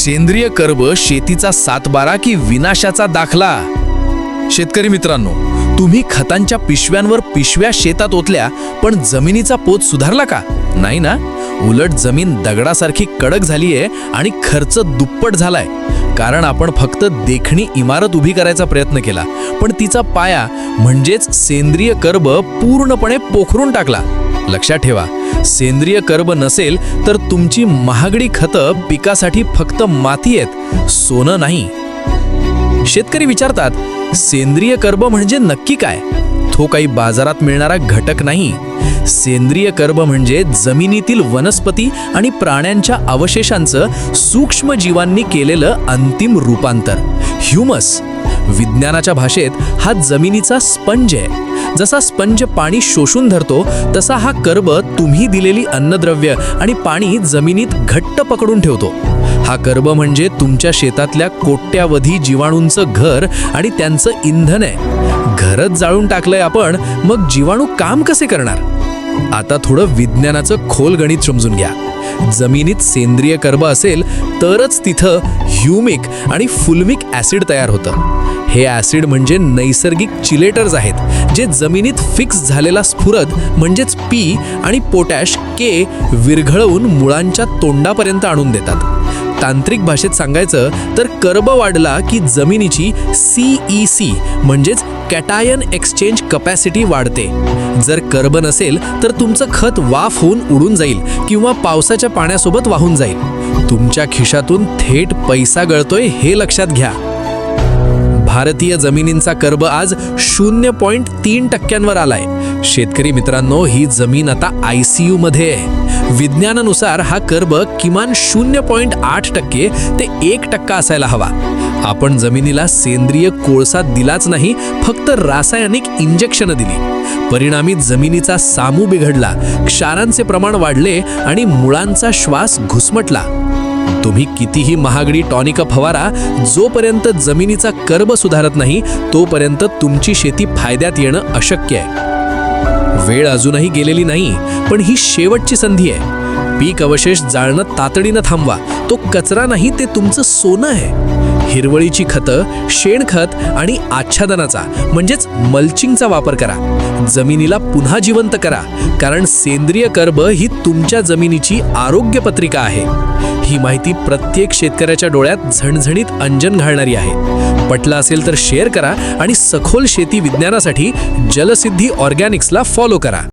सेंद्रिय कर्ब शेतीचा सातबारा की विनाशाचा दाखला? शेतकरी मित्रांनो, तुम्ही खतांच्या पिशव्यांवर पिशव्या शेतात ओतल्या, पण जमिनीचा पोत सुधारला का? नाही ना. उलट जमीन दगडासारखी कडक झालीये आणि खर्च दुप्पट झालाय. कारण आपण फक्त देखणी इमारत उभी करायचा प्रयत्न केला, पण तिचा पाया म्हणजेच सेंद्रिय कर्ब पूर्णपणे पोखरून टाकला. लक्षात ठेवा, सेंद्रिय कर्ब नसेल तर तुमची महागडी खतं पिकासाठी फक्त माती आहेत, सोनं नाही. शेतकरी विचारतात, सेंद्रिय कर्ब म्हणजे नक्की काय? तो काही बाजारात मिळणारा घटक नाही. सेंद्रिय कर्ब म्हणजे जमिनीतील वनस्पती आणि प्राण्यांच्या अवशेषांचं सूक्ष्म जीवांनी केलेलं अंतिम रूपांतर, ह्युमस. विज्ञानाच्या भाषेत हा जमिनीचा स्पंज आहे. जसा स्पंज पाणी शोषून धरतो, तसा हा कर्ब तुम्ही दिलेली अन्नद्रव्य आणि पाणी जमिनीत घट्ट पकडून ठेवतो. हा कर्ब म्हणजे तुमच्या शेतातल्या कोट्यावधी जीवाणूंचं घर आणि त्यांचं इंधन आहे. घरच जाळून टाकलंय आपण, मग जीवाणू काम कसे करणार? आता थोडं विज्ञानाचं खोल गणित समजून घ्या. जमिनीत सेंद्रिय कर्ब असेल तरच तिथं ह्युमिक आणि फुल्मिक ॲसिड तयार होतं. हे ॲसिड म्हणजे नैसर्गिक चिलेटर्स आहेत, जे जमिनीत फिक्स झालेला स्फुरद म्हणजेच पी आणि पोटॅश के विरघळवून मुळांच्या तोंडापर्यंत आणून देतात. तांत्रिक भाषेत सांगायचं तर कर्ब वाढला की जमिनीची CEC म्हणजेच कॅटायन एक्सचेंज कपॅसिटी वाढते. जर कर्ब नसेल तर तुमचं खत वाफ होऊन उडून जाईल किंवा पावसाच्या पाण्यासोबत वाहून जाईल. तुमच्या खिशातून थेट पैसा गळतोय हे लक्षात घ्या. भारतीय जमिनींचा कर्ब आज 0.3% आलाय. शेतकरी मित्रांनो, ही जमीन आता ICU मध्ये आहे. विज्ञानानुसार हा कर्ब किमान 0.8% ते 1% असायला हवा. आपण जमिनीला सेंद्रिय कोळसा दिलाच नाही, फक्त रासायनिक इंजेक्शनं दिली. परिणामी जमिनीचा सामू बिघडला, क्षारांचे प्रमाण वाढले आणि मुळांचा श्वास घुसमटला. तुम्ही कितीही महागडी टॉनिक फवारा, जोपर्यंत जमिनीचा कर्ब सुधारत नाही तोपर्यंत तुमची शेती फायद्यात येणं अशक्य आहे. वेळ अजूनही गेलेली नाही, पण ही शेवटची संधी आहे. पीक अवशेष जाळणं तातडीनं थांबवा. तो कचरा नाही, ते तुमचं सोनं आहे. हिरवळीची खतं, शेणखत आणि आच्छादनाचा म्हणजेच मल्चिंगचा वापर करा. जमिनीला पुन्हा जिवंत करा, कारण सेंद्रिय कर्ब ही तुमच्या जमिनीची आरोग्य पत्रिका आहे. ही माहिती प्रत्येक शेतकऱ्याच्या डोळ्यात झणझणीत अंजन घालणारी आहे. पटलं असेल तर शेअर करा आणि सखोल शेती विज्ञानासाठी जलसिद्धी ऑर्गॅनिक्सला फॉलो करा.